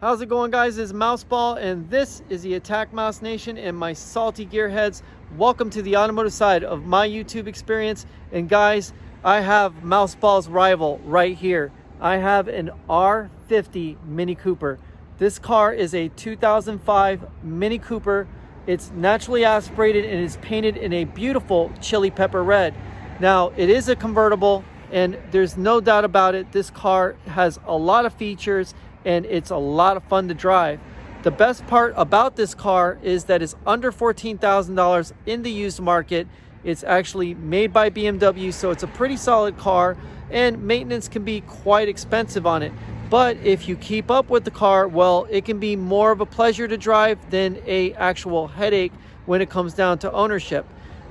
How's it going, guys? It's Mouseball, and this is the AttackMouse Nation and my salty gearheads. Welcome to the automotive side of my YouTube experience. And guys, I have Mouseball's rival right here. I have an R50 Mini Cooper. This car is a 2005 Mini Cooper. It's naturally aspirated and is painted in a beautiful chili pepper red. Now, it is a convertible, and there's no doubt about it. This car has a lot of features and it's a lot of fun to drive. The best part about this car is that it's under $14,000 in the used market. It's actually made by BMW, so it's a pretty solid car, and maintenance can be quite expensive on it. But if you keep up with the car, well, it can be more of a pleasure to drive than an actual headache when it comes down to ownership.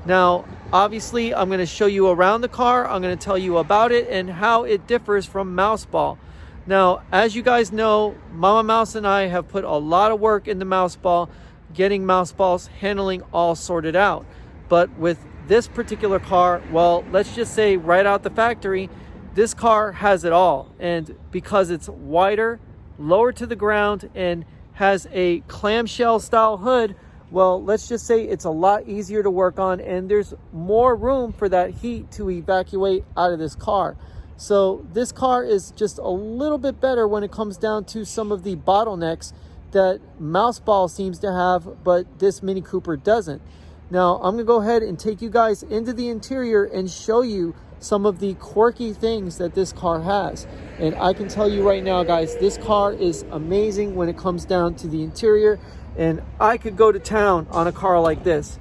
Now, obviously, I'm going to show you around the car. I'm going to tell you about it and how it differs from Mouseball. Now, as you guys know, Mama Mouse and I have put a lot of work into Mouseball, getting Mouseball's handling all sorted out. But with this particular car, well, let's just say right out the factory, this car has it all. And because it's wider, lower to the ground, and has a clamshell style hood, well, let's just say it's a lot easier to work on, and there's more room for that heat to evacuate out of this car. So this car is just a little bit better when it comes down to some of the bottlenecks that Mouseball seems to have, but this Mini Cooper doesn't. Now, I'm gonna go ahead and take you guys into the interior and show you some of the quirky things that this car has. And I can tell you right now, guys, this car is amazing when it comes down to the interior, and I could go to town on a car like this.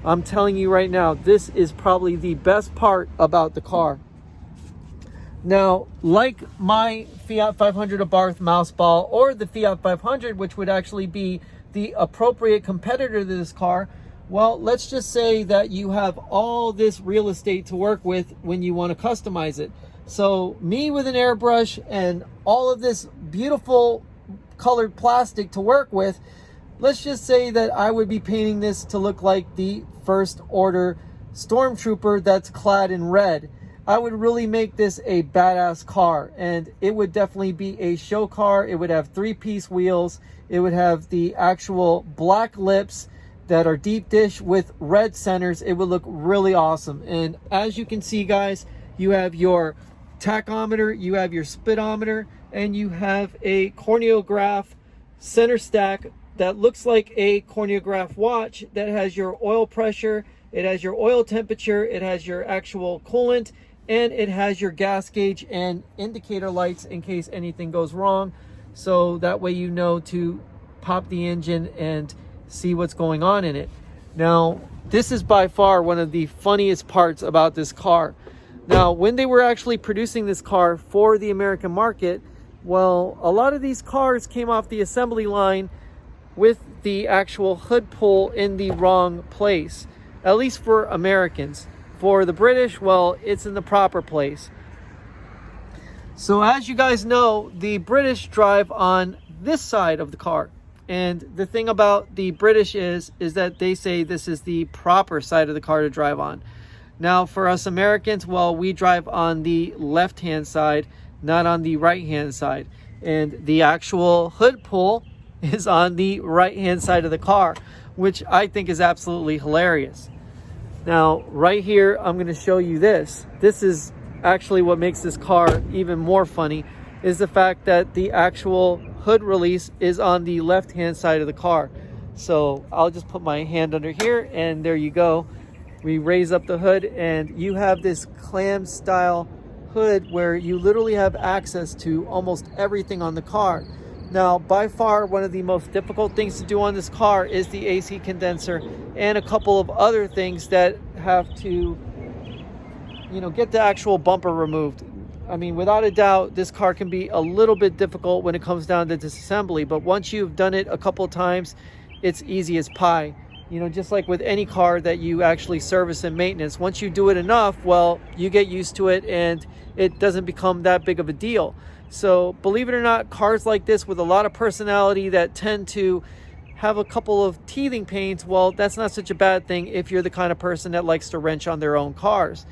I'm telling you right now, this is probably the best part about the car. Now, like my Fiat 500 ABARTH Mouseball, or the Fiat 500, which would actually be the appropriate competitor to this car, well, let's just say that you have all this real estate to work with when you want to customize it. So me with an airbrush and all of this beautiful colored plastic to work with, let's just say that I would be painting this to look like the First Order Stormtrooper that's clad in red. I would really make this a badass car, and it would definitely be a show car. It would have three-piece wheels. It would have the actual black lips that are deep dish with red centers. It would look really awesome. And as you can see, guys, you have your tachometer, you have your speedometer, and you have a corneograph center stack that looks like a corneograph watch that has your oil pressure, it has your oil temperature, it has your actual coolant, and it has your gas gauge and indicator lights in case anything goes wrong. So that way you know to pop the engine and see what's going on in it. Now, this is by far one of the funniest parts about this car. Now, when they were actually producing this car for the American market, well, a lot of these cars came off the assembly line with the actual hood pull in the wrong place, at least for Americans. For the British, well, it's in the proper place. So as you guys know, the British drive on this side of the car. And the thing about the British is that they say this is the proper side of the car to drive on. Now, for us Americans, well, we drive on the left-hand side, not on the right-hand side. And the actual hood pull is on the right-hand side of the car, which I think is absolutely hilarious. Now, right here, I'm going to show you this. This is actually what makes this car even more funny, is the fact that the actual hood release is on the left-hand side of the car. So I'll just put my hand under here, and there you go. We raise up the hood, and you have this clam style hood where you literally have access to almost everything on the car. Now, by far, one of the most difficult things to do on this car is the AC condenser and a couple of other things that have to, get the actual bumper removed. I mean, without a doubt, this car can be a little bit difficult when it comes down to disassembly, but once you've done it a couple of times, it's easy as pie. Just like with any car that you actually service and maintenance, once you do it enough, well, you get used to it and it doesn't become that big of a deal. So believe it or not, cars like this with a lot of personality that tend to have a couple of teething pains, well, that's not such a bad thing if you're the kind of person that likes to wrench on their own cars.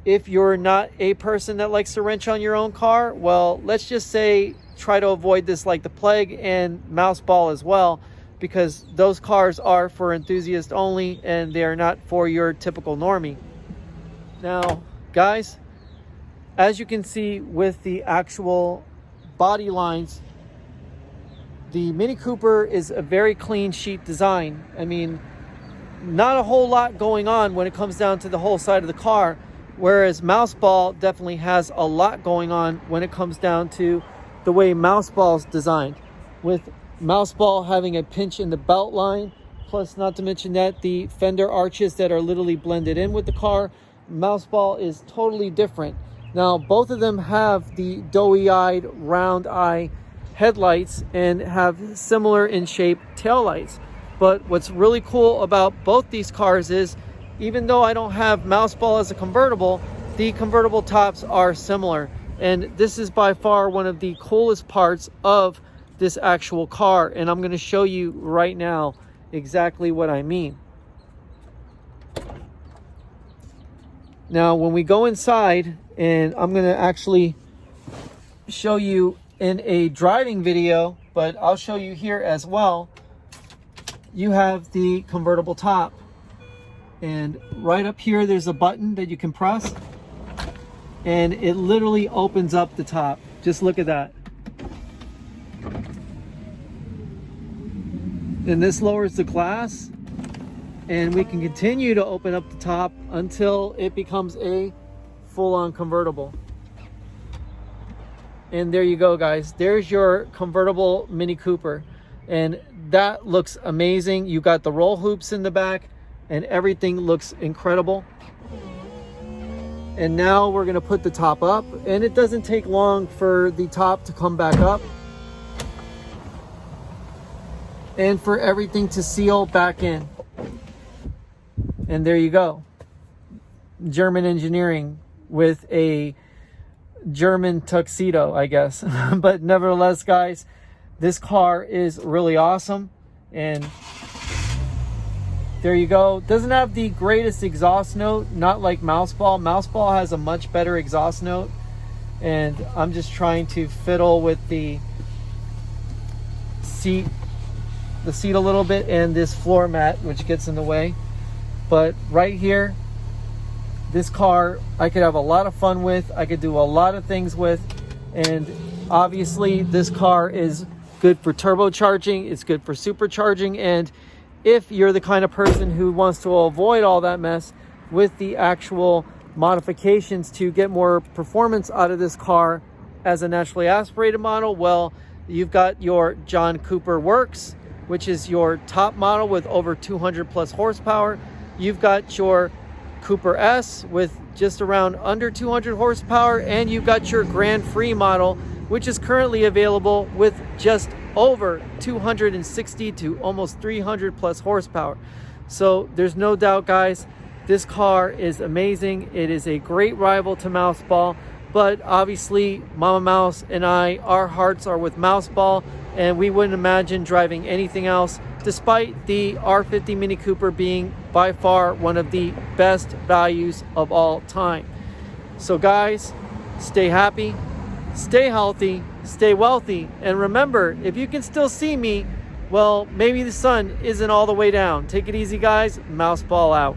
If you're not a person that likes to wrench on your own car, well, let's just say try to avoid this like the plague, and Mouseball as well, because those cars are for enthusiasts only and they are not for your typical normie. Now guys, as you can see with the actual body lines, the Mini Cooper is a very clean sheet design. I mean, not a whole lot going on when it comes down to the whole side of the car, whereas Mouseball definitely has a lot going on when it comes down to the way Mouseball's designed, with Mouseball having a pinch in the belt line, plus not to mention that the fender arches that are literally blended in with the car. Mouseball is totally different. Now both of them have the doughy-eyed round eye headlights and have similar in shape taillights. But what's really cool about both these cars is, even though I don't have Mouseball as a convertible, the convertible tops are similar. And this is by far one of the coolest parts of this actual car. And I'm going to show you right now exactly what I mean. Now, when we go inside, and I'm going to actually show you in a driving video, but I'll show you here as well, you have the convertible top. And right up here, there's a button that you can press, and it literally opens up the top. Just look at that. And this lowers the glass, and we can continue to open up the top until it becomes a full-on convertible. And there you go, guys. There's your convertible Mini Cooper, and that looks amazing. You got the roll hoops in the back, and everything looks incredible. And now we're gonna put the top up, and it doesn't take long for the top to come back up and for everything to seal back in. And there you go. German engineering with a German tuxedo, I guess. But nevertheless, guys, this car is really awesome. And there you go. Doesn't have the greatest exhaust note, not like Mouseball. Mouseball has a much better exhaust note. And I'm just trying to fiddle with the seat a little bit, and this floor mat, which gets in the way. But right here, this car I could have a lot of fun with. I could do a lot of things with. And obviously this car is good for turbocharging. It's good for supercharging. And if you're the kind of person who wants to avoid all that mess with the actual modifications to get more performance out of this car as a naturally aspirated model, well, you've got your John Cooper Works, which is your top model with over 200 plus horsepower. You've got your Cooper S with just around under 200 horsepower, and you've got your Grand Prix model, which is currently available with just over 260 to almost 300 plus horsepower. So there's no doubt, guys, this car is amazing. It is a great rival to Mouseball, but obviously Mama Mouse and I, our hearts are with Mouseball, and we wouldn't imagine driving anything else, despite the R50 Mini Cooper being by far one of the best values of all time. So guys, stay happy, stay healthy, stay wealthy, and remember, if you can still see me, well, maybe the sun isn't all the way down. Take it easy, guys. Mouseball out.